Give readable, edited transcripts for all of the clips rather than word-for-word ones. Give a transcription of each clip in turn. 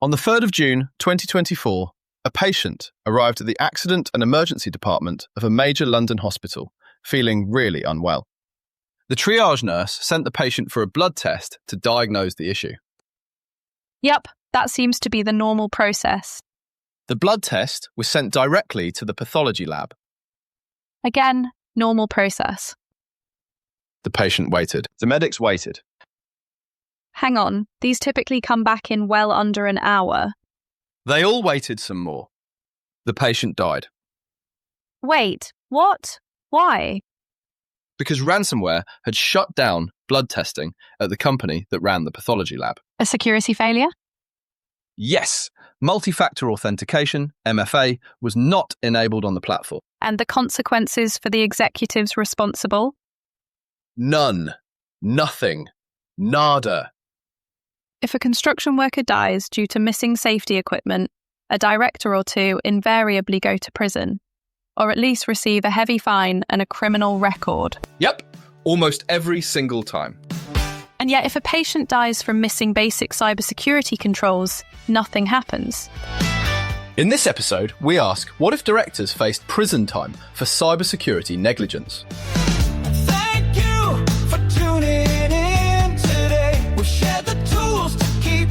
On the 3rd of June 2024, a patient arrived at the accident and emergency department of a major London hospital, feeling really unwell. The triage nurse sent the patient for a blood test to diagnose the issue. Yep, that seems to be the normal process. The blood test was sent directly to the pathology lab. Again, normal process. The patient waited. The medics waited. Hang on, these typically come back in well under an hour. They all waited some more. The patient died. Wait, what? Why? Because ransomware had shut down blood testing at the company that ran the pathology lab. A security failure? Yes, multi-factor authentication, MFA, was not enabled on the platform. And the consequences for the executives responsible? None. Nothing. Nada. If a construction worker dies due to missing safety equipment, a director or two invariably go to prison, or at least receive a heavy fine and a criminal record. Yep, almost every single time. And yet if a patient dies from missing basic cybersecurity controls, nothing happens. In this episode, we ask, what if directors faced prison time for cybersecurity negligence? Thank you for tuning in today. We've shared the tools to keep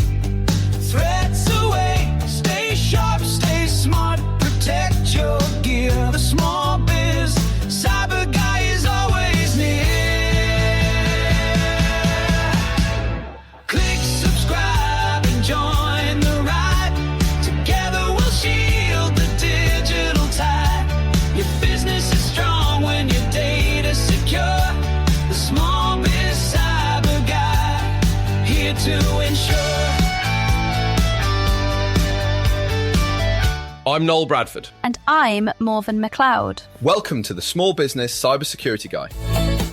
threats away. Stay sharp, stay smart, protect your gear. The small biz cyber guy is always near. Click subscribe and join the ride. Together we'll shield the digital tide. Your business is strong when your data's secure. The small biz cyber guy, here to ensure. I'm Noel Bradford. And I'm Mauven McLeod, Welcome to the Small Business Cybersecurity Guy.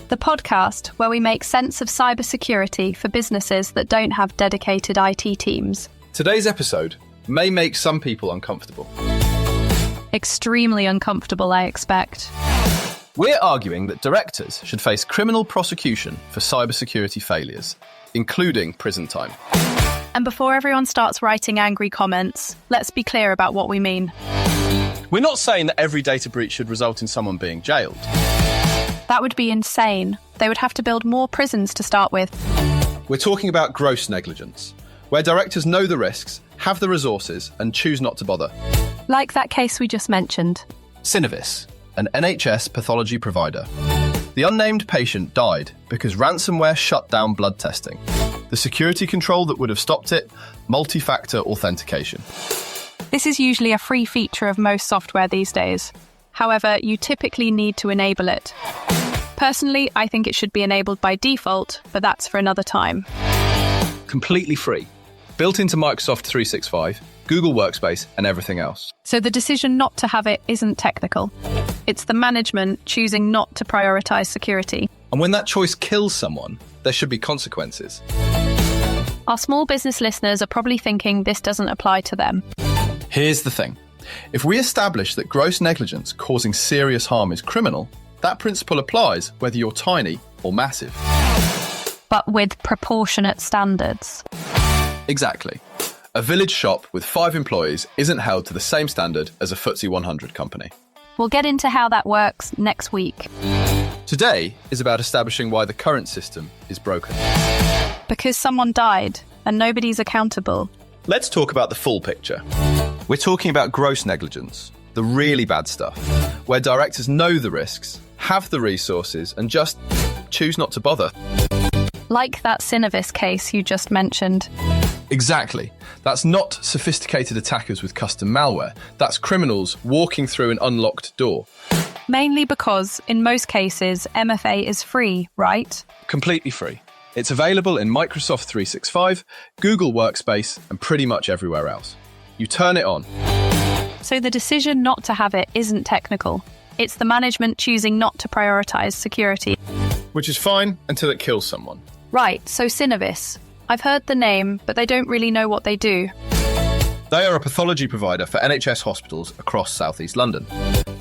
the podcast where we make sense of cybersecurity for businesses that don't have dedicated IT teams. Today's episode may make some people uncomfortable. Extremely uncomfortable, I expect. We're arguing that directors should face criminal prosecution for cybersecurity failures, including prison time. And before everyone starts writing angry comments, let's be clear about what we mean. We're not saying that every data breach should result in someone being jailed. That would be insane. They would have to build more prisons to start with. We're talking about gross negligence, where directors know the risks, have the resources, and choose not to bother. Like that case we just mentioned. Synovis, an NHS pathology provider. The unnamed patient died because ransomware shut down blood testing. The security control that would have stopped it, multi-factor authentication. This is usually a free feature of most software these days. However, you typically need to enable it. Personally, I think it should be enabled by default, but that's for another time. Completely free. Built into Microsoft 365, Google Workspace, and everything else. So the decision not to have it isn't technical. It's the management choosing not to prioritize security. And when that choice kills someone, there should be consequences. Our small business listeners are probably thinking this doesn't apply to them. Here's the thing. If we establish that gross negligence causing serious harm is criminal, that principle applies whether you're tiny or massive. But with proportionate standards. Exactly. A village shop with 5 employees isn't held to the same standard as a FTSE 100 company. We'll get into how that works next week. Today is about establishing why the current system is broken. Because someone died and nobody's accountable. Let's talk about the full picture. We're talking about gross negligence, the really bad stuff, where directors know the risks, have the resources, and just choose not to bother. Like that Synovis case you just mentioned. Exactly. That's not sophisticated attackers with custom malware. That's criminals walking through an unlocked door. Mainly because, in most cases, MFA is free, right? Completely free. It's available in Microsoft 365, Google Workspace, and pretty much everywhere else. You turn it on. So the decision not to have it isn't technical. It's the management choosing not to prioritize security. Which is fine until it kills someone. Right, so Synovis. I've heard the name, but they don't really know what they do. They are a pathology provider for NHS hospitals across South East London.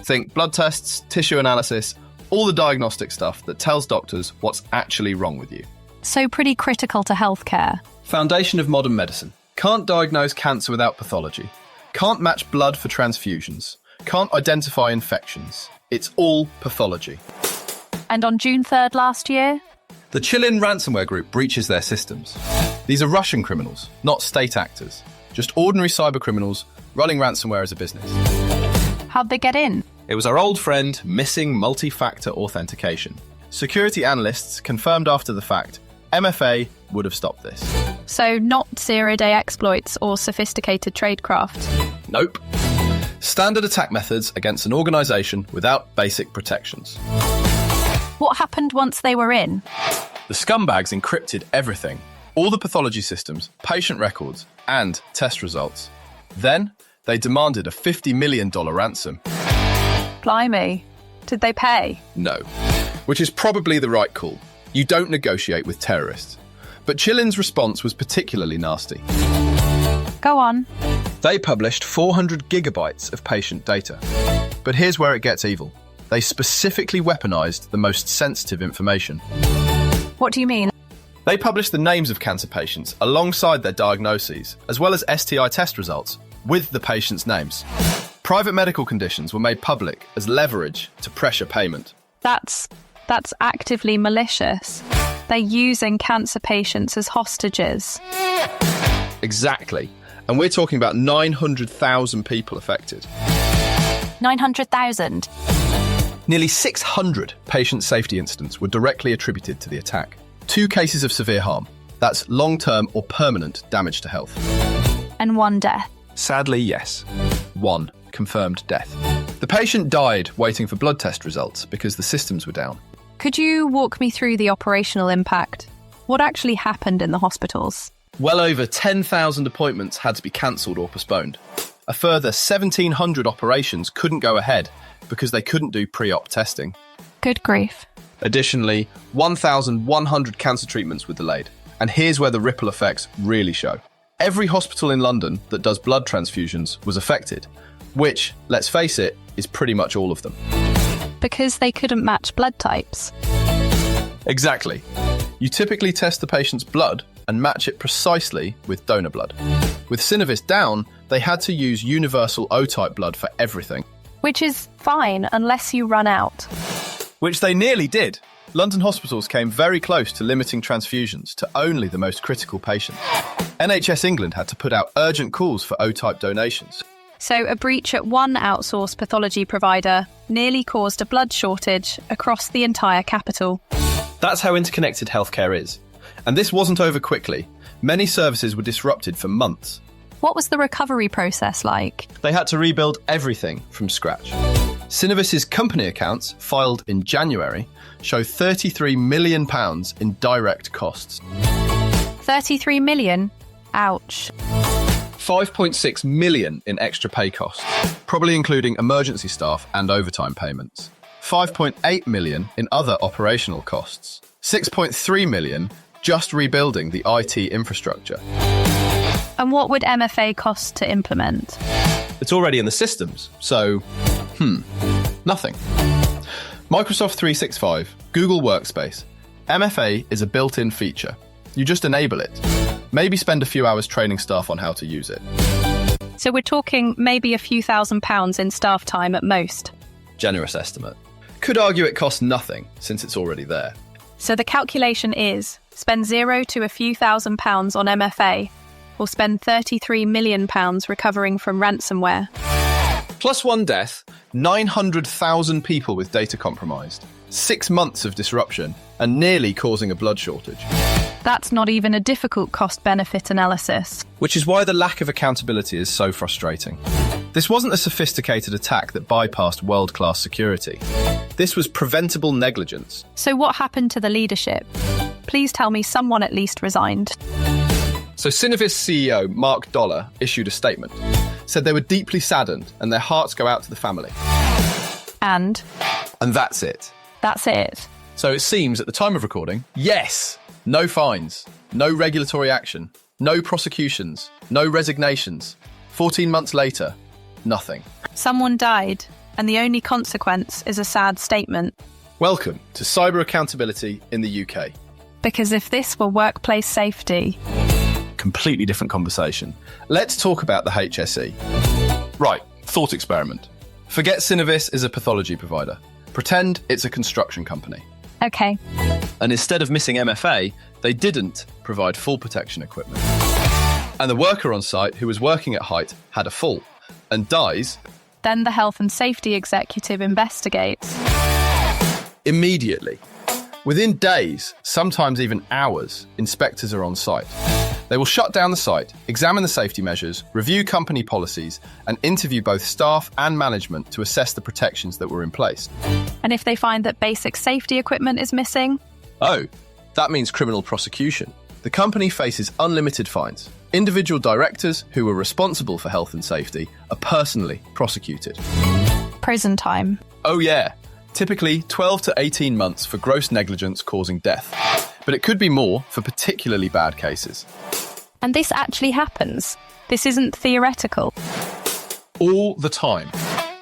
Think blood tests, tissue analysis, all the diagnostic stuff that tells doctors what's actually wrong with you. So pretty critical to healthcare. Foundation of modern medicine. can't diagnose cancer without pathology, can't match blood for transfusions, can't identify infections. It's all pathology. And on June 3rd last year, the Chilin ransomware group breaches their systems. These are Russian criminals, not state actors. Just ordinary cyber criminals running ransomware as a business. how'd they get in? It was our old friend missing multi-factor authentication. Security analysts confirmed after the fact MFA would have stopped this. So not zero-day exploits or sophisticated tradecraft. Nope. Standard attack methods against an organisation without basic protections. What happened once they were in? The scumbags encrypted everything. All the pathology systems, patient records, and test results. Then, they demanded a $50 million ransom. Blimey. Did they pay? No. Which is probably the right call. You don't negotiate with terrorists. But Chilin's response was particularly nasty. Go on. They published 400 gigabytes of patient data. But here's where it gets evil. They specifically weaponized the most sensitive information. What do you mean? They published the names of cancer patients alongside their diagnoses, as well as STI test results, with the patients' names. Private medical conditions were made public as leverage to pressure payment. That's actively malicious. They're using cancer patients as hostages. Exactly. And we're talking about 900,000 people affected. 900,000? Nearly 600 patient safety incidents were directly attributed to the attack. 2 cases of severe harm. That's long-term or permanent damage to health. And 1 death. Sadly, yes. 1 confirmed death. The patient died waiting for blood test results because the systems were down. Could you walk me through the operational impact? What actually happened in the hospitals? Well over 10,000 appointments had to be cancelled or postponed. A further 1,700 operations couldn't go ahead because they couldn't do pre-op testing. Good grief. Additionally, 1,100 cancer treatments were delayed. And here's where the ripple effects really show. Every hospital in London that does blood transfusions was affected, which, let's face it, is pretty much all of them. Because they couldn't match blood types. Exactly. You typically test the patient's blood and match it precisely with donor blood. With Synovis down, they had to use universal O-type blood for everything. Which is fine unless you run out. Which they nearly did. London hospitals came very close to limiting transfusions to only the most critical patients. NHS England had to put out urgent calls for O-type donations. So a breach at one outsourced pathology provider nearly caused a blood shortage across the entire capital. That's how interconnected healthcare is. And this wasn't over quickly. Many services were disrupted for months. What was the recovery process like? They had to rebuild everything from scratch. Synovis's company accounts, filed in January, show £33 million in direct costs. 33 million? Ouch. 5.6 million in extra pay costs, probably including emergency staff and overtime payments. 5.8 million in other operational costs. 6.3 million just rebuilding the IT infrastructure. And what would MFA cost to implement? It's already in the systems, so, nothing. Microsoft 365, Google Workspace. MFA is a built-in feature. You just enable it. Maybe spend a few hours training staff on how to use it. So we're talking maybe a few £1,000s in staff time at most. Generous estimate. Could argue it costs nothing, since it's already there. So the calculation is, spend 0 to a few £1,000s on MFA, or spend £33 million recovering from ransomware. Plus 1 death, 900,000 people with data compromised, 6 months of disruption, and nearly causing a blood shortage. That's not even a difficult cost-benefit analysis. Which is why the lack of accountability is so frustrating. This wasn't a sophisticated attack that bypassed world-class security. This was preventable negligence. So what happened to the leadership? Please tell me someone at least resigned. So Synovis CEO Mark Dollar issued a statement, said they were deeply saddened and their hearts go out to the family. And that's it. That's it. So it seems at the time of recording, yes, no fines, no regulatory action, no prosecutions, no resignations. 14 months later, nothing. Someone died, and the only consequence is a sad statement. Welcome to cyber accountability in the UK. Because if this were workplace safety, completely different conversation. Let's talk about the HSE. Right, thought experiment. Forget Synovis is a pathology provider. Pretend it's a construction company. Okay. And instead of missing MFA, they didn't provide fall protection equipment. And the worker on site who was working at height had a fall and dies. Then the health and safety executive investigates. Immediately. Within days, sometimes even hours, inspectors are on site. They will shut down the site, examine the safety measures, review company policies, and interview both staff and management to assess the protections that were in place. And if they find that basic safety equipment is missing? Oh, that means criminal prosecution. The company faces unlimited fines. Individual directors who were responsible for health and safety are personally prosecuted. Prison time. Oh yeah, typically 12 to 18 months for gross negligence causing death. But it could be more for particularly bad cases. And this actually happens. This isn't theoretical. All the time.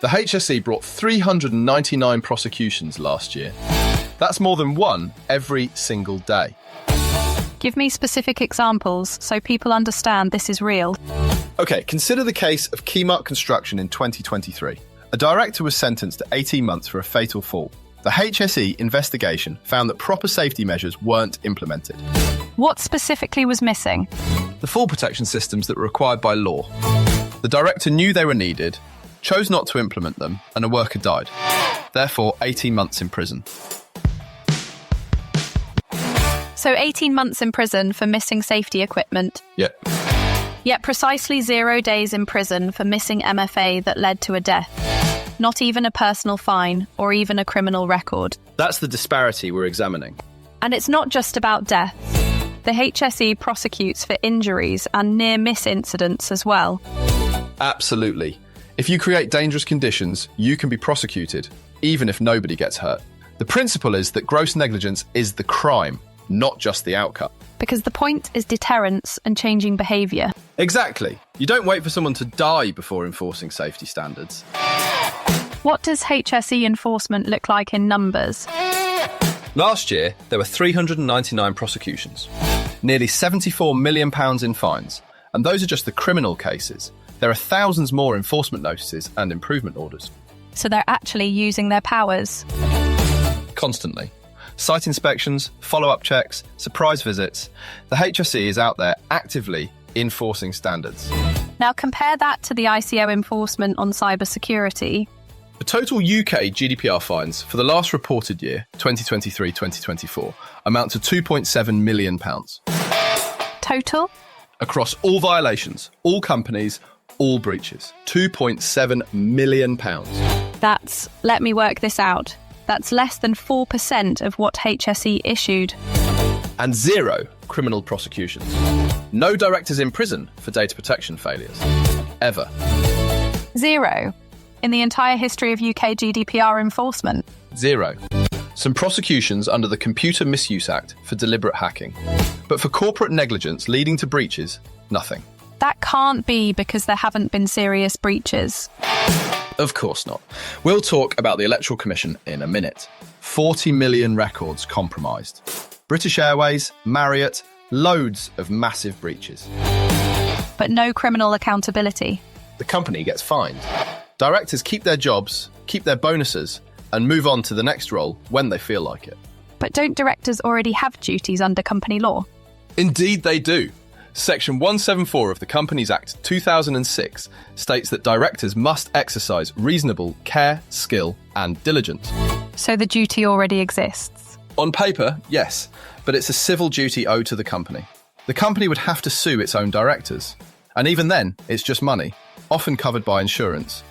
The HSE brought 399 prosecutions last year. That's more than one every single day. Give me specific examples so people understand this is real. Okay, consider the case of Keymark Construction in 2023. A director was sentenced to 18 months for a fatal fall. The HSE investigation found that proper safety measures weren't implemented. What specifically was missing? The fall protection systems that were required by law. The director knew they were needed, chose not to implement them, and a worker died. Therefore, 18 months in prison. So 18 months in prison for missing safety equipment. Yeah. Yet precisely 0 days in prison for missing MFA that led to a death. Not even a personal fine or even a criminal record. That's the disparity we're examining. And it's not just about death. The HSE prosecutes for injuries and near-miss incidents as well. Absolutely. If you create dangerous conditions, you can be prosecuted, even if nobody gets hurt. The principle is that gross negligence is the crime, not just the outcome. Because the point is deterrence and changing behaviour. Exactly. You don't wait for someone to die before enforcing safety standards. What does HSE enforcement look like in numbers? Last year, there were 399 prosecutions, nearly £74 million in fines, and those are just the criminal cases. There are thousands more enforcement notices and improvement orders. So they're actually using their powers. Constantly. Site inspections, follow-up checks, surprise visits. The HSE is out there actively enforcing standards. Now compare that to the ICO enforcement on cybersecurity. The total UK GDPR fines for the last reported year, 2023-2024, amount to £2.7 million. Total? Across all violations, all companies, all breaches. £2.7 million. That's, let me work this out, that's less than 4% of what HSE issued. And 0 criminal prosecutions. No directors in prison for data protection failures. Ever. 0 in the entire history of UK GDPR enforcement. 0. Some prosecutions under the Computer Misuse Act for deliberate hacking. But for corporate negligence leading to breaches, nothing. That can't be because there haven't been serious breaches. Of course not. We'll talk about the Electoral Commission in a minute. 40 million records compromised. British Airways, Marriott, loads of massive breaches. But no criminal accountability. The company gets fined. Directors keep their jobs, keep their bonuses, and move on to the next role when they feel like it. But don't directors already have duties under company law? Indeed they do. Section 174 of the Companies Act 2006 states that directors must exercise reasonable care, skill, and diligence. So the duty already exists? On paper, yes, but it's a civil duty owed to the company. The company would have to sue its own directors. And even then, it's just money, often covered by insurance.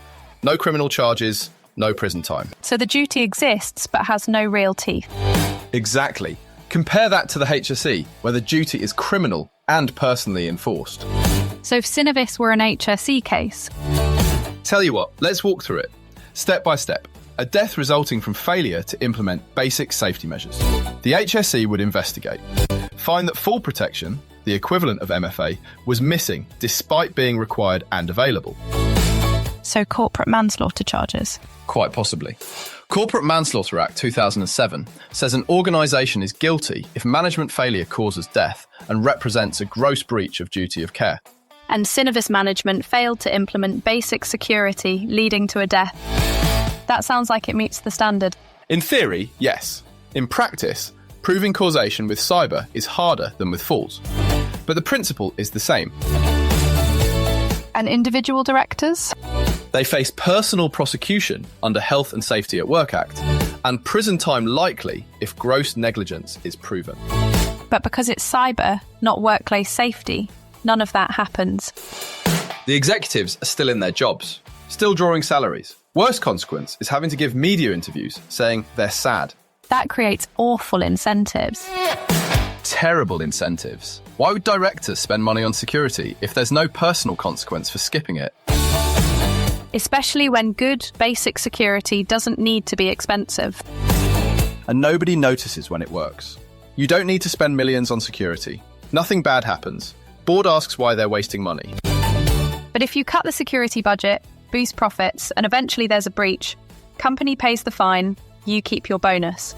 No criminal charges, no prison time. So the duty exists but has no real teeth? Exactly. Compare that to the HSE, where the duty is criminal and personally enforced. So if Synovis were an HSE case? Tell you what, let's walk through it. Step by step. A death resulting from failure to implement basic safety measures. The HSE would investigate. Find that fall protection, the equivalent of MFA, was missing despite being required and available. So corporate manslaughter charges? Quite possibly. Corporate Manslaughter Act 2007 says an organisation is guilty if management failure causes death and represents a gross breach of duty of care. And Synovis management failed to implement basic security, leading to a death. That sounds like it meets the standard. In theory, yes. In practice, proving causation with cyber is harder than with falls. But the principle is the same. And individual directors? They face personal prosecution under Health and Safety at Work Act and prison time likely if gross negligence is proven. But because it's cyber, not workplace safety, none of that happens. The executives are still in their jobs, still drawing salaries. Worst consequence is having to give media interviews saying they're sad. That creates awful incentives. Terrible incentives. Why would directors spend money on security if there's no personal consequence for skipping it? Especially when good, basic security doesn't need to be expensive. And nobody notices when it works. You don't need to spend millions on security. Nothing bad happens. Board asks why they're wasting money. But if you cut the security budget, boost profits, and eventually there's a breach, company pays the fine, you keep your bonus.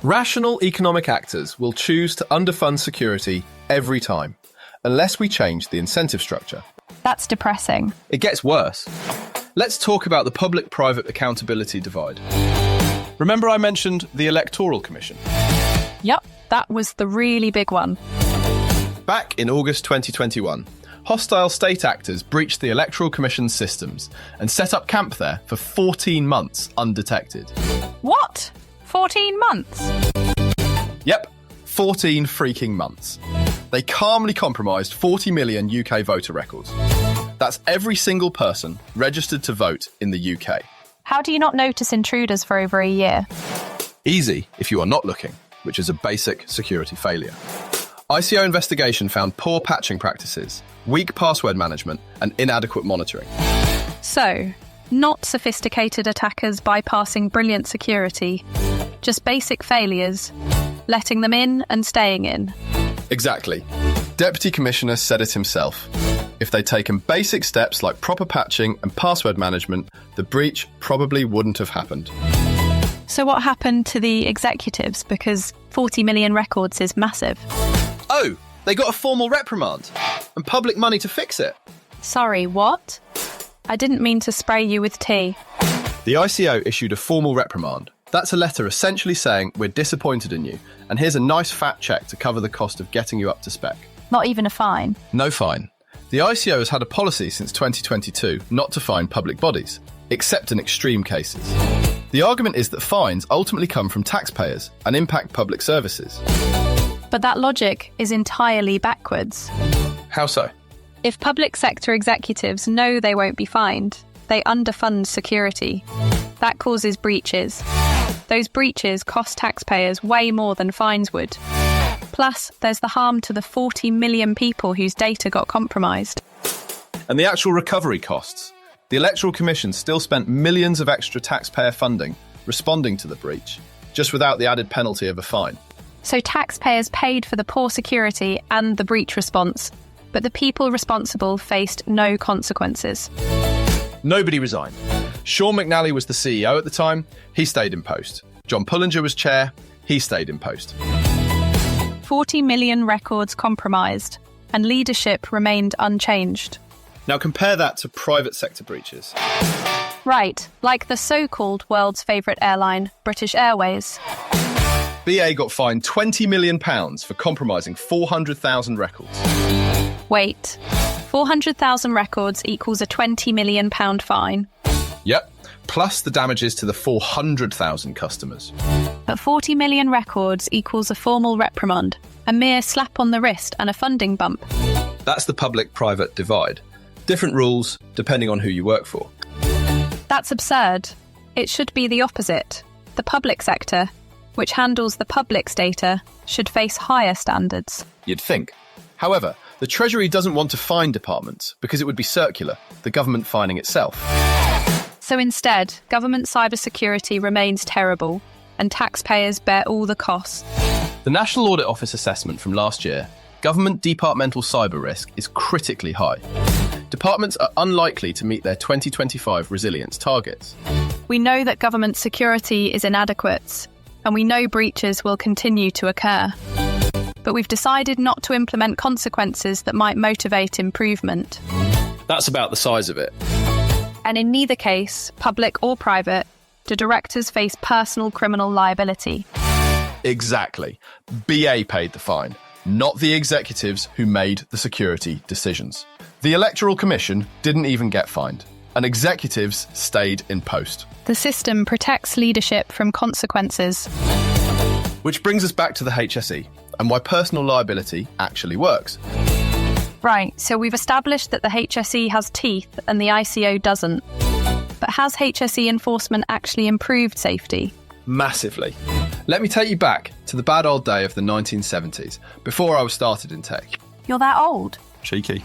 Rational economic actors will choose to underfund security every time, unless we change the incentive structure. That's depressing. It gets worse. Let's talk about the public-private accountability divide. Remember I mentioned the Electoral Commission? Yep, that was the really big one. Back in August 2021, hostile state actors breached the Electoral Commission's systems and set up camp there for 14 months undetected. What? 14 months? Yep, 14 freaking months. They calmly compromised 40 million UK voter records. That's every single person registered to vote in the UK. How do you not notice intruders for over a year? Easy if you are not looking, which is a basic security failure. ICO investigation found poor patching practices, weak password management, and inadequate monitoring. So, not sophisticated attackers bypassing brilliant security, just basic failures, letting them in and staying in. Exactly. Deputy Commissioner said it himself. If they'd taken basic steps like proper patching and password management, the breach probably wouldn't have happened. So what happened to the executives? Because 40 million records is massive. Oh, they got a formal reprimand and public money to fix it. Sorry, what? I didn't mean to spray you with tea. The ICO issued a formal reprimand. That's a letter essentially saying we're disappointed in you, and here's a nice fat cheque to cover the cost of getting you up to spec. Not even a fine. No fine. The ICO has had a policy since 2022 not to fine public bodies, except in extreme cases. The argument is that fines ultimately come from taxpayers and impact public services. But that logic is entirely backwards. How so? If public sector executives know they won't be fined, they underfund security. That causes breaches. Those breaches cost taxpayers way more than fines would. Plus, there's the harm to the 40 million people whose data got compromised. And the actual recovery costs. The Electoral Commission still spent millions of extra taxpayer funding responding to the breach, just without the added penalty of a fine. So taxpayers paid for the poor security and the breach response, but the people responsible faced no consequences. Nobody resigned. Sean McNally was the CEO at the time. He stayed in post. John Pullinger was chair. He stayed in post. 40 million records compromised, and leadership remained unchanged. Now compare that to private sector breaches. Right, like the so-called world's favourite airline, British Airways. BA got fined £20 million for compromising 400,000 records. Wait, 400,000 records equals a £20 million fine. Yep, plus the damages to the 400,000 customers. But 40 million records equals a formal reprimand, a mere slap on the wrist and a funding bump. That's the public-private divide. Different rules depending on who you work for. That's absurd. It should be the opposite. The public sector, which handles the public's data, should face higher standards. You'd think. However, the Treasury doesn't want to fine departments because it would be circular, the government fining itself. So instead, government cybersecurity remains terrible, and taxpayers bear all the costs. The National Audit Office assessment from last year, government departmental cyber risk is critically high. Departments are unlikely to meet their 2025 resilience targets. We know that government security is inadequate, and we know breaches will continue to occur. But we've decided not to implement consequences that might motivate improvement. That's about the size of it. And in neither case, public or private, do directors face personal criminal liability. Exactly. BA paid the fine, not the executives who made the security decisions. The Electoral Commission didn't even get fined, and executives stayed in post. The system protects leadership from consequences. Which brings us back to the HSE and why personal liability actually works. Right, so we've established that the HSE has teeth and the ICO doesn't. But has HSE enforcement actually improved safety? Massively. Let me take you back to the bad old day of the 1970s, before I was started in tech. You're that old? Cheeky.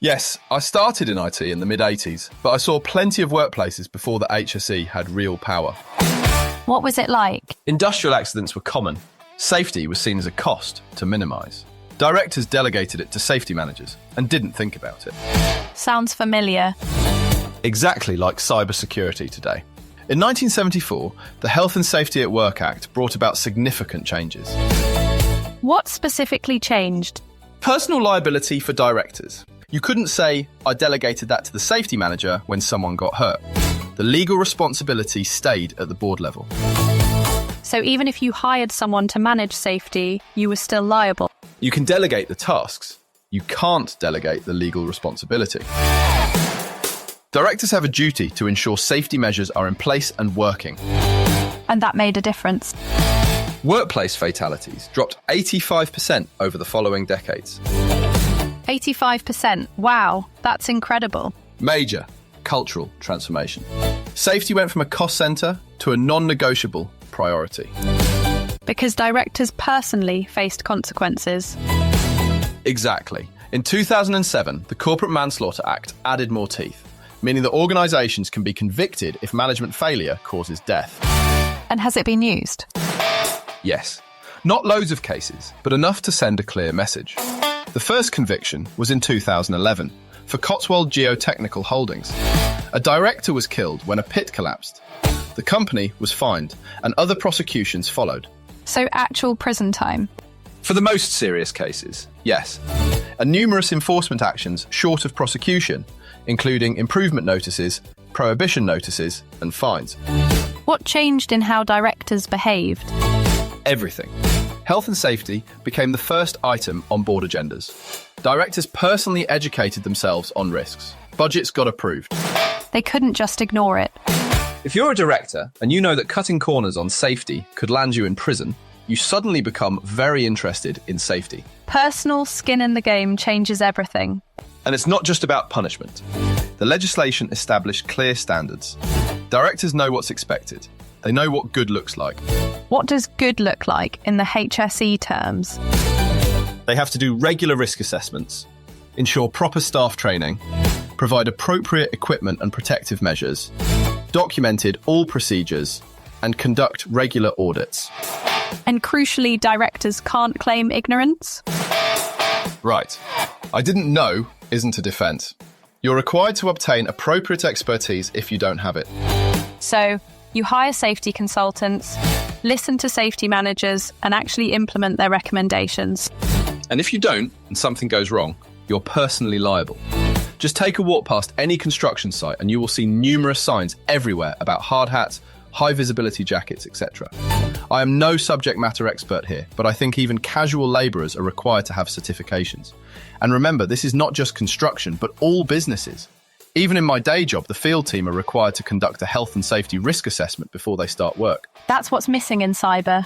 Yes, I started in IT in the mid-80s, but I saw plenty of workplaces before the HSE had real power. What was it like? Industrial accidents were common. Safety was seen as a cost to minimise. Directors delegated it to safety managers and didn't think about it. Sounds familiar. Exactly like cybersecurity today. In 1974, the Health and Safety at Work Act brought about significant changes. What specifically changed? Personal liability for directors. You couldn't say, I delegated that to the safety manager when someone got hurt. The legal responsibility stayed at the board level. So even if you hired someone to manage safety, you were still liable. You can delegate the tasks. You can't delegate the legal responsibility. Directors have a duty to ensure safety measures are in place and working. And that made a difference. Workplace fatalities dropped 85% over the following decades. 85%. Wow, that's incredible. Major cultural transformation. Safety went from a cost centre to a non-negotiable priority. Because directors personally faced consequences. Exactly. In 2007, the Corporate Manslaughter Act added more teeth, meaning that organisations can be convicted if management failure causes death. And has it been used? Yes. Not loads of cases, but enough to send a clear message. The first conviction was in 2011 for Cotswold Geotechnical Holdings. A director was killed when a pit collapsed. The company was fined, and other prosecutions followed. So actual prison time? For the most serious cases, yes. And numerous enforcement actions short of prosecution, including improvement notices, prohibition notices, and fines. What changed in how directors behaved? Everything. Health and safety became the first item on board agendas. Directors personally educated themselves on risks. Budgets got approved. They couldn't just ignore it. If you're a director and you know that cutting corners on safety could land you in prison, you suddenly become very interested in safety. Personal skin in the game changes everything. And it's not just about punishment. The legislation established clear standards. Directors know what's expected. They know what good looks like. What does good look like in the HSE terms? They have to do regular risk assessments, ensure proper staff training, provide appropriate equipment and protective measures, documented all procedures, and conduct regular audits. And crucially, directors can't claim ignorance? Right. I didn't know isn't a defence. You're required to obtain appropriate expertise if you don't have it. So, you hire safety consultants, listen to safety managers, and actually implement their recommendations. And if you don't, and something goes wrong, you're personally liable. Just take a walk past any construction site and you will see numerous signs everywhere about hard hats, high visibility jackets, etc. I am no subject matter expert here, but I think even casual labourers are required to have certifications. And remember, this is not just construction, but all businesses. Even in my day job, the field team are required to conduct a health and safety risk assessment before they start work. That's what's missing in cyber.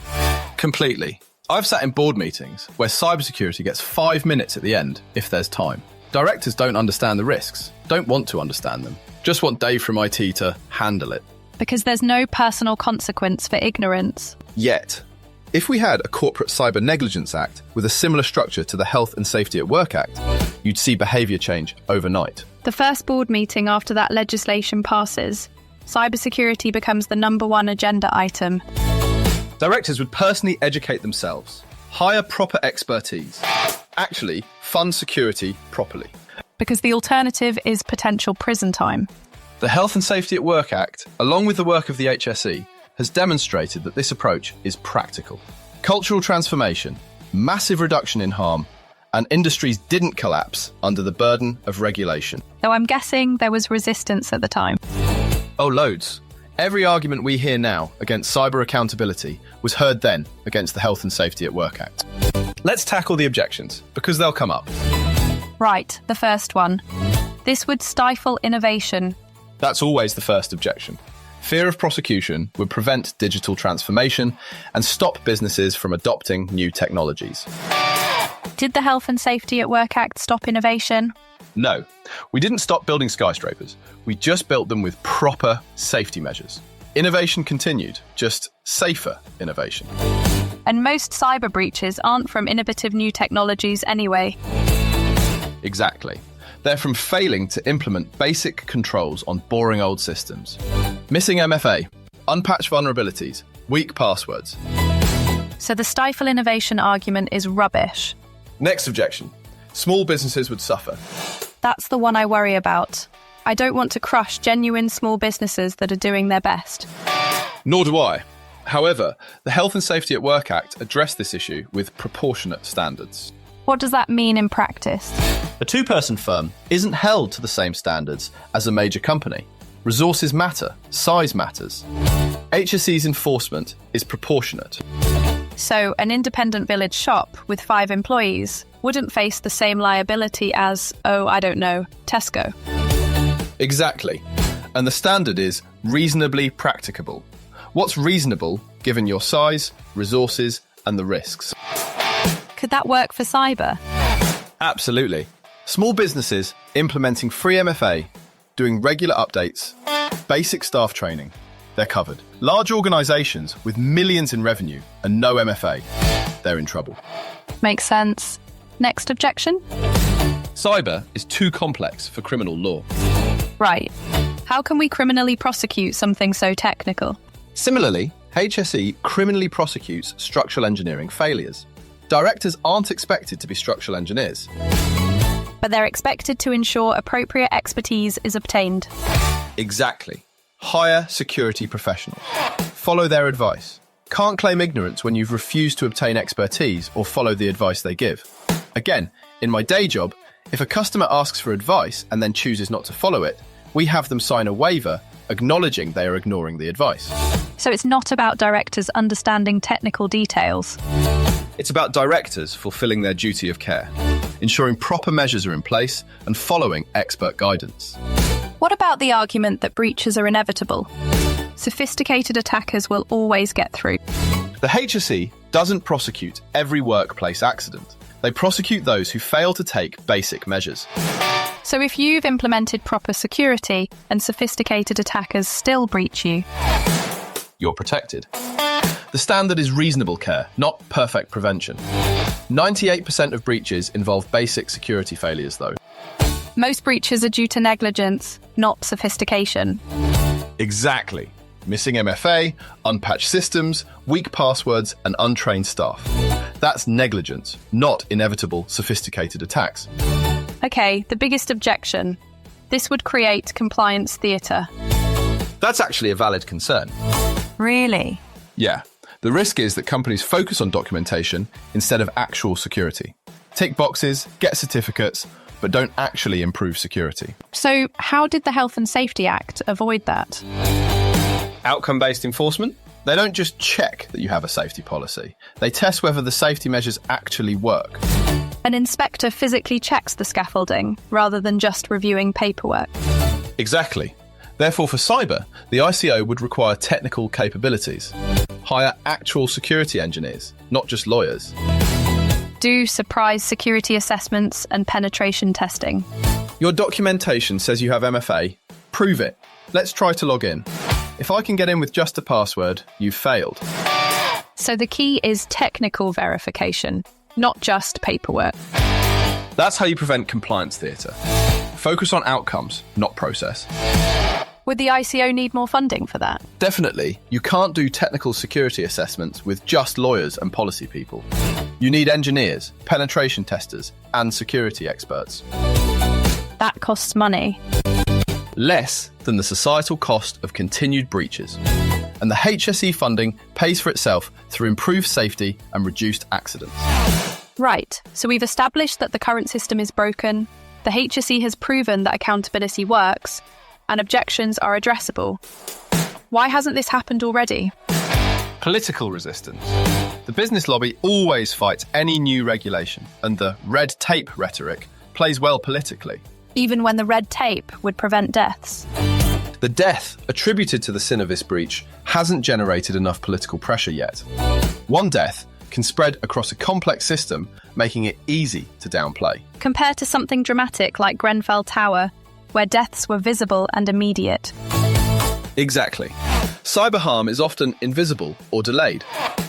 Completely. I've sat in board meetings where cybersecurity gets 5 minutes at the end, if there's time. Directors don't understand the risks, don't want to understand them, just want Dave from IT to handle it. Because there's no personal consequence for ignorance. Yet. If we had a Corporate Cyber Negligence Act with a similar structure to the Health and Safety at Work Act, you'd see behaviour change overnight. The first board meeting after that legislation passes, cybersecurity becomes the #1 agenda item. Directors would personally educate themselves, hire proper expertise, actually fund security properly. Because the alternative is potential prison time. The Health and Safety at Work Act, along with the work of the HSE, has demonstrated that this approach is practical. Cultural transformation, massive reduction in harm, and industries didn't collapse under the burden of regulation. Though I'm guessing there was resistance at the time. Oh, loads. Every argument we hear now against cyber accountability was heard then against the Health and Safety at Work Act. Let's tackle the objections, because they'll come up. Right, the first one. This would stifle innovation. That's always the first objection. Fear of prosecution would prevent digital transformation and stop businesses from adopting new technologies. Did the Health and Safety at Work Act stop innovation? No, we didn't stop building skyscrapers. We just built them with proper safety measures. Innovation continued, just safer innovation. And most cyber breaches aren't from innovative new technologies anyway. Exactly. They're from failing to implement basic controls on boring old systems. Missing MFA, unpatched vulnerabilities, weak passwords. So the stifle innovation argument is rubbish. Next objection. Small businesses would suffer. That's the one I worry about. I don't want to crush genuine small businesses that are doing their best. Nor do I. However, the Health and Safety at Work Act addressed this issue with proportionate standards. What does that mean in practice? A two-person firm isn't held to the same standards as a major company. Resources matter, size matters. HSE's enforcement is proportionate. So an independent village shop with 5 employees wouldn't face the same liability as, Tesco. Exactly. And the standard is reasonably practicable. What's reasonable given your size, resources, and the risks? Could that work for cyber? Absolutely. Small businesses implementing free MFA, doing regular updates, basic staff training, they're covered. Large organisations with millions in revenue and no MFA, they're in trouble. Makes sense. Next objection? Cyber is too complex for criminal law. Right. How can we criminally prosecute something so technical? Similarly, HSE criminally prosecutes structural engineering failures. Directors aren't expected to be structural engineers. But they're expected to ensure appropriate expertise is obtained. Exactly. Hire security professionals. Follow their advice. Can't claim ignorance when you've refused to obtain expertise or follow the advice they give. Again, in my day job, if a customer asks for advice and then chooses not to follow it, we have them sign a waiver acknowledging they are ignoring the advice. So it's not about directors understanding technical details. It's about directors fulfilling their duty of care, ensuring proper measures are in place and following expert guidance. What about the argument that breaches are inevitable? Sophisticated attackers will always get through. The HSE doesn't prosecute every workplace accident. They prosecute those who fail to take basic measures. So if you've implemented proper security and sophisticated attackers still breach you, you're protected. The standard is reasonable care, not perfect prevention. 98% of breaches involve basic security failures, though. Most breaches are due to negligence, not sophistication. Exactly. Missing MFA, unpatched systems, weak passwords, and untrained staff. That's negligence, not inevitable sophisticated attacks. Okay, the biggest objection. This would create compliance theatre. That's actually a valid concern. Really? Yeah. The risk is that companies focus on documentation instead of actual security. Tick boxes, get certificates, but don't actually improve security. So how did the Health and Safety Act avoid that? Outcome-based enforcement? They don't just check that you have a safety policy. They test whether the safety measures actually work. An inspector physically checks the scaffolding rather than just reviewing paperwork. Exactly. Therefore, for cyber, the ICO would require technical capabilities. Hire actual security engineers, not just lawyers. Do surprise security assessments and penetration testing. Your documentation says you have MFA. Prove it. Let's try to log in. If I can get in with just a password, you've failed. So the key is technical verification, not just paperwork. That's how you prevent compliance theatre. Focus on outcomes, not process. Would the ICO need more funding for that? Definitely. You can't do technical security assessments with just lawyers and policy people. You need engineers, penetration testers, and security experts. That costs money. less than the societal cost of continued breaches. And the HSE funding pays for itself through improved safety and reduced accidents. Right, so we've established that the current system is broken, the HSE has proven that accountability works, and objections are addressable. Why hasn't this happened already? Political resistance. The business lobby always fights any new regulation, and the red tape rhetoric plays well politically. Even when the red tape would prevent deaths. The death attributed to the sin of this breach hasn't generated enough political pressure yet. One death can spread across a complex system, making it easy to downplay. Compared to something dramatic like Grenfell Tower, where deaths were visible and immediate. Exactly. Cyber harm is often invisible or delayed,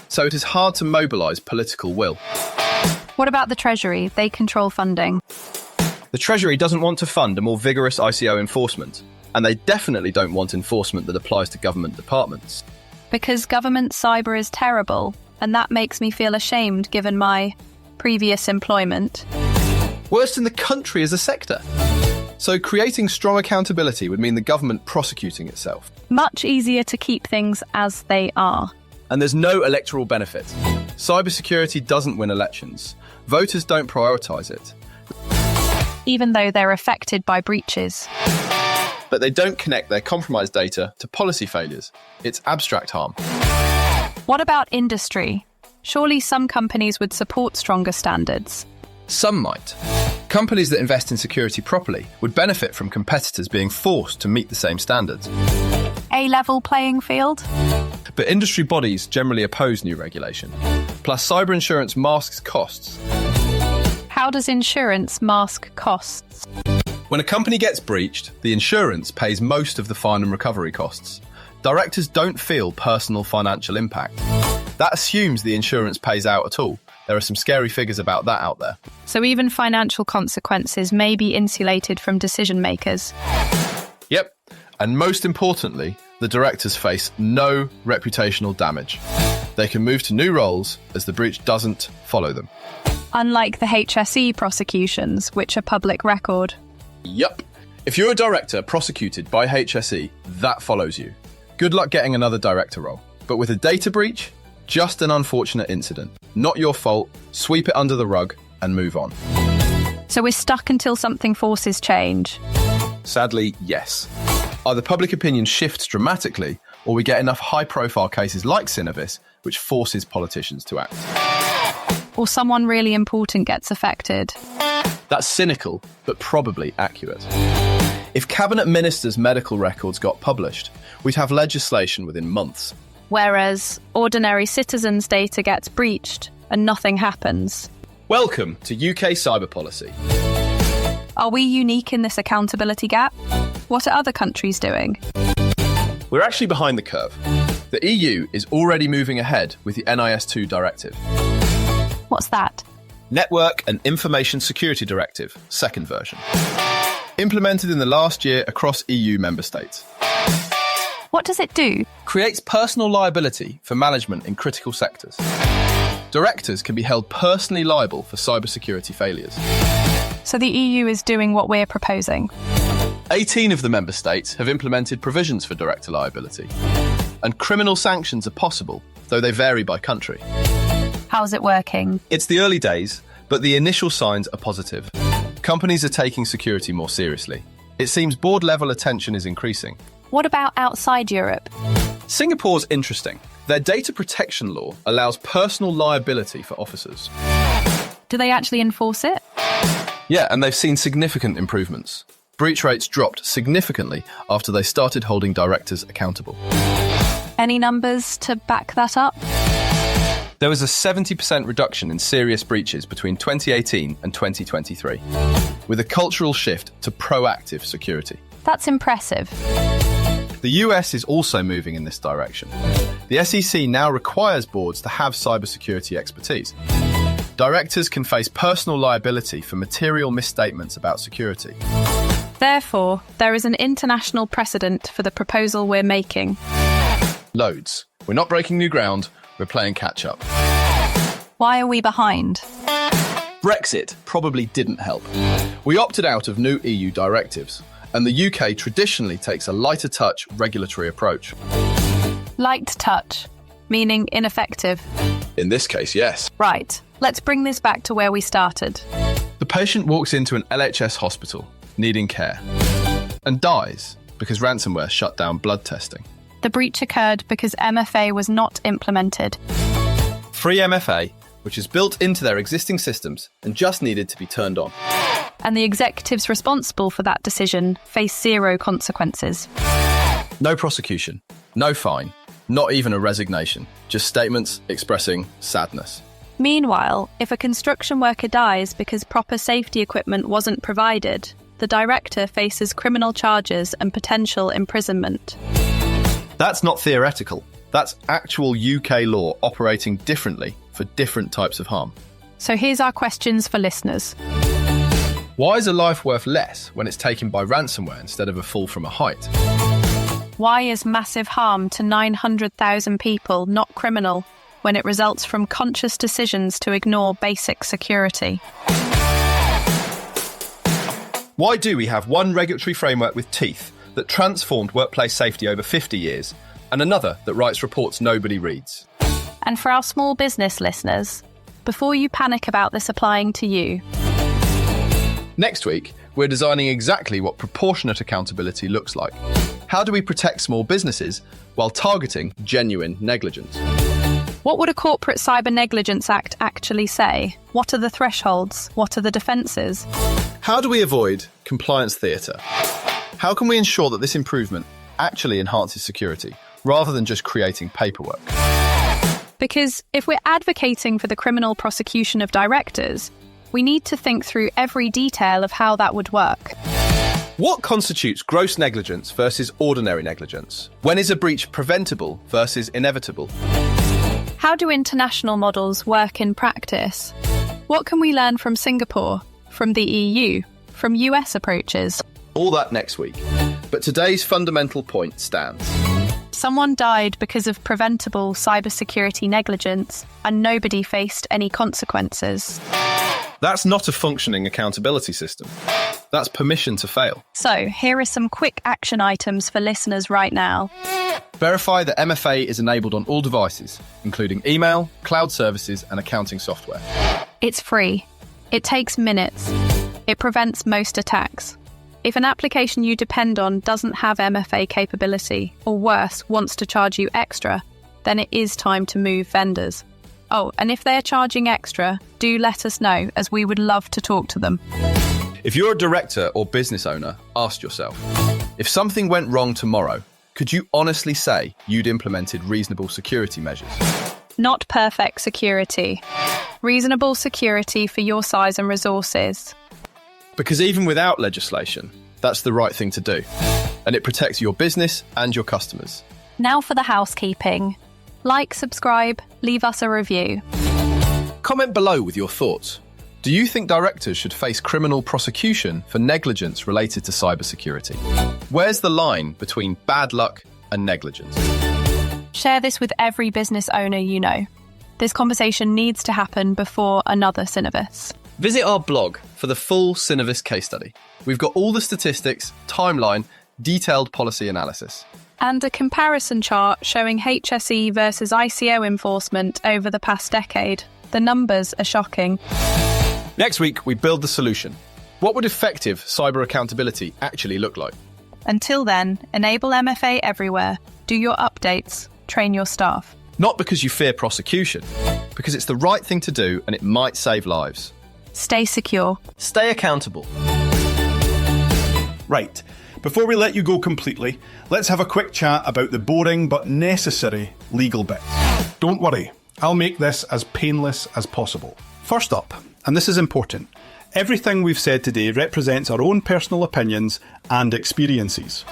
so it is hard to mobilise political will. What about the Treasury? They control funding. The Treasury doesn't want to fund a more vigorous ICO enforcement, and they definitely don't want enforcement that applies to government departments. Because government cyber is terrible, and that makes me feel ashamed given my previous employment. Worst in the country as a sector. So creating strong accountability would mean the government prosecuting itself. Much easier to keep things as they are. And there's no electoral benefit. Cybersecurity doesn't win elections. Voters don't prioritise it. Even though they're affected by breaches. But they don't connect their compromised data to policy failures. It's abstract harm. What about industry? Surely some companies would support stronger standards. Some might. Companies that invest in security properly would benefit from competitors being forced to meet the same standards. A level playing field? But industry bodies generally oppose new regulation. Plus, cyber insurance masks costs. How does insurance mask costs? When a company gets breached, the insurance pays most of the fine and recovery costs. Directors don't feel personal financial impact. That assumes the insurance pays out at all. There are some scary figures about that out there. So even financial consequences may be insulated from decision makers. Yep. And most importantly, the directors face no reputational damage. They can move to new roles as the breach doesn't follow them. Unlike the HSE prosecutions, which are public record. Yup. If you're a director prosecuted by HSE, that follows you. Good luck getting another director role. But with a data breach, just an unfortunate incident. Not your fault, sweep it under the rug and move on. So we're stuck until something forces change? Sadly, yes. Either public opinion shifts dramatically, or we get enough high-profile cases like Synovis, which forces politicians to act. Or someone really important gets affected. That's cynical, but probably accurate. If Cabinet Ministers' medical records got published, we'd have legislation within months. Whereas ordinary citizens' data gets breached and nothing happens. Welcome to UK cyber policy. Are we unique in this accountability gap? What are other countries doing? We're actually behind the curve. The EU is already moving ahead with the NIS2 directive. What's that? Network and Information Security Directive, second version. Implemented in the last year across EU member states. What does it do? Creates personal liability for management in critical sectors. Directors can be held personally liable for cybersecurity failures. So the EU is doing what we're proposing. 18 of the member states have implemented provisions for director liability. And criminal sanctions are possible, though they vary by country. How's it working? It's the early days, but the initial signs are positive. Companies are taking security more seriously. It seems board-level attention is increasing. What about outside Europe? Singapore's interesting. Their data protection law allows personal liability for officers. Do they actually enforce it? Yeah, and they've seen significant improvements. Breach rates dropped significantly after they started holding directors accountable. Any numbers to back that up? There was a 70% reduction in serious breaches between 2018 and 2023, with a cultural shift to proactive security. That's impressive. The US is also moving in this direction. The SEC now requires boards to have cybersecurity expertise. Directors can face personal liability for material misstatements about security. Therefore, there is an international precedent for the proposal we're making. Loads. We're not breaking new ground, we're playing catch-up. Why are we behind? Brexit probably didn't help. We opted out of new EU directives, and the UK traditionally takes a lighter touch regulatory approach. Light touch, meaning ineffective. In this case, yes. Right, let's bring this back to where we started. The patient walks into an LHS hospital, needing care, and dies because ransomware shut down blood testing. The breach occurred because MFA was not implemented. Free MFA, which is built into their existing systems and just needed to be turned on. And the executives responsible for that decision face zero consequences. No prosecution, no fine, not even a resignation, just statements expressing sadness. Meanwhile, if a construction worker dies because proper safety equipment wasn't provided, the director faces criminal charges and potential imprisonment. That's not theoretical. That's actual UK law operating differently for different types of harm. So here's our questions for listeners. Why is a life worth less when it's taken by ransomware instead of a fall from a height? Why is massive harm to 900,000 people not criminal when it results from conscious decisions to ignore basic security? Why do we have one regulatory framework with teeth that transformed workplace safety over 50 years and another that writes reports nobody reads? And for our small business listeners, before you panic about this applying to you, next week, we're designing exactly what proportionate accountability looks like. How do we protect small businesses while targeting genuine negligence? what would a Corporate Cyber Negligence Act actually say? What are the thresholds? What are the defences? How do we avoid compliance theatre? How can we ensure that this improvement actually enhances security, rather than just creating paperwork? Because if we're advocating for the criminal prosecution of directors, we need to think through every detail of how that would work. What constitutes gross negligence versus ordinary negligence? When is a breach preventable versus inevitable? How do international models work in practice? What can we learn from Singapore, from the EU, from US approaches? All that next week. But today's fundamental point stands. Someone died because of preventable cybersecurity negligence, and nobody faced any consequences. That's not a functioning accountability system. That's permission to fail. So, here are some quick action items for listeners right now. Verify that MFA is enabled on all devices, including email, cloud services, and accounting software. It's free. It takes minutes. It prevents most attacks. If an application you depend on doesn't have MFA capability, or worse, wants to charge you extra, then it is time to move vendors. Oh, and if they're charging extra, do let us know, as we would love to talk to them. If you're a director or business owner, ask yourself, if something went wrong tomorrow, could you honestly say you'd implemented reasonable security measures? Not perfect security. Reasonable security for your size and resources. Because even without legislation, that's the right thing to do. And it protects your business and your customers. Now for the housekeeping. Like, subscribe, leave us a review. Comment below with your thoughts. Do you think directors should face criminal prosecution for negligence related to cybersecurity? Where's the line between bad luck and negligence? Share this with every business owner you know. This conversation needs to happen before another Synovis. Visit our blog for the full Synovis case study. We've got all the statistics, timeline, detailed policy analysis. And a comparison chart showing HSE versus ICO enforcement over the past decade. The numbers are shocking. Next week, we build the solution. What would effective cyber accountability actually look like? Until then, enable MFA everywhere. Do your updates. Train your staff. Not because you fear prosecution, because it's the right thing to do and it might save lives. Stay secure. Stay accountable. Right, before we let you go completely, let's have a quick chat about the boring but necessary legal bits. Don't worry, I'll make this as painless as possible. First up, and this is important, everything we've said today represents our own personal opinions and experiences.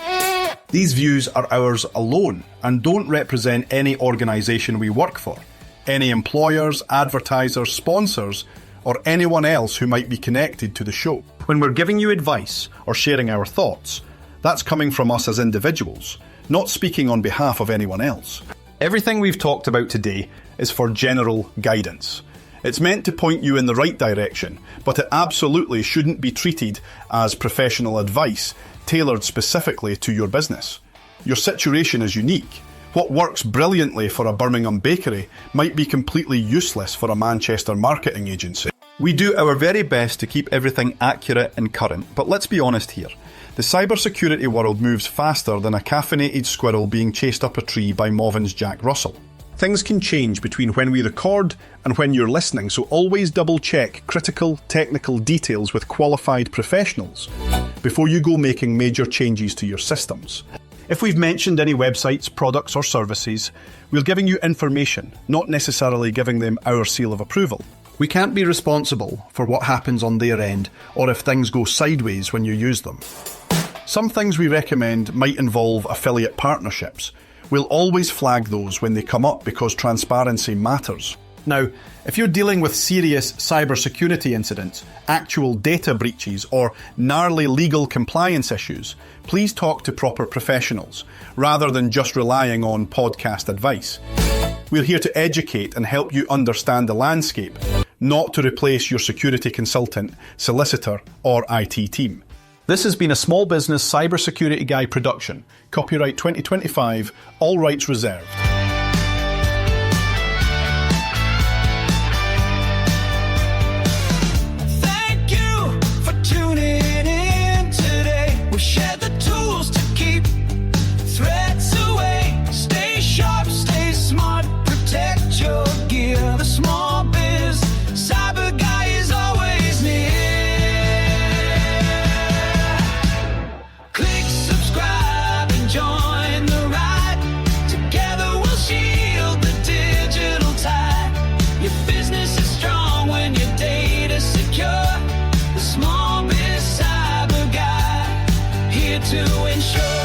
These views are ours alone and don't represent any organisation we work for, any employers, advertisers, sponsors, or anyone else who might be connected to the show. When we're giving you advice or sharing our thoughts, that's coming from us as individuals, not speaking on behalf of anyone else. Everything we've talked about today is for general guidance. It's meant to point you in the right direction, but it absolutely shouldn't be treated as professional advice tailored specifically to your business. Your situation is unique. What works brilliantly for a Birmingham bakery might be completely useless for a Manchester marketing agency. We do our very best to keep everything accurate and current, but let's be honest here. The cybersecurity world moves faster than a caffeinated squirrel being chased up a tree by Mauven's Jack Russell. Things can change between when we record and when you're listening, so always double check critical technical details with qualified professionals before you go making major changes to your systems. If we've mentioned any websites, products or services, we're giving you information, not necessarily giving them our seal of approval. We can't be responsible for what happens on their end or if things go sideways when you use them. Some things we recommend might involve affiliate partnerships. We'll always flag those when they come up because transparency matters. Now, if you're dealing with serious cybersecurity incidents, actual data breaches, or gnarly legal compliance issues, please talk to proper professionals, rather than just relying on podcast advice. We're here to educate and help you understand the landscape, not to replace your security consultant, solicitor, or IT team. This has been a Small Business Cybersecurity Guy production. Copyright 2025, all rights reserved. Thank you for tuning in today. We shared the tools to keep threats away. Stay sharp, stay smart, protect your gear. The Small Biz Cyber Guy is always near. Click subscribe and join the ride. Together we'll shield the digital tide. Your business is strong when your data's secure. The Small Biz Cyber Guy, here to ensure.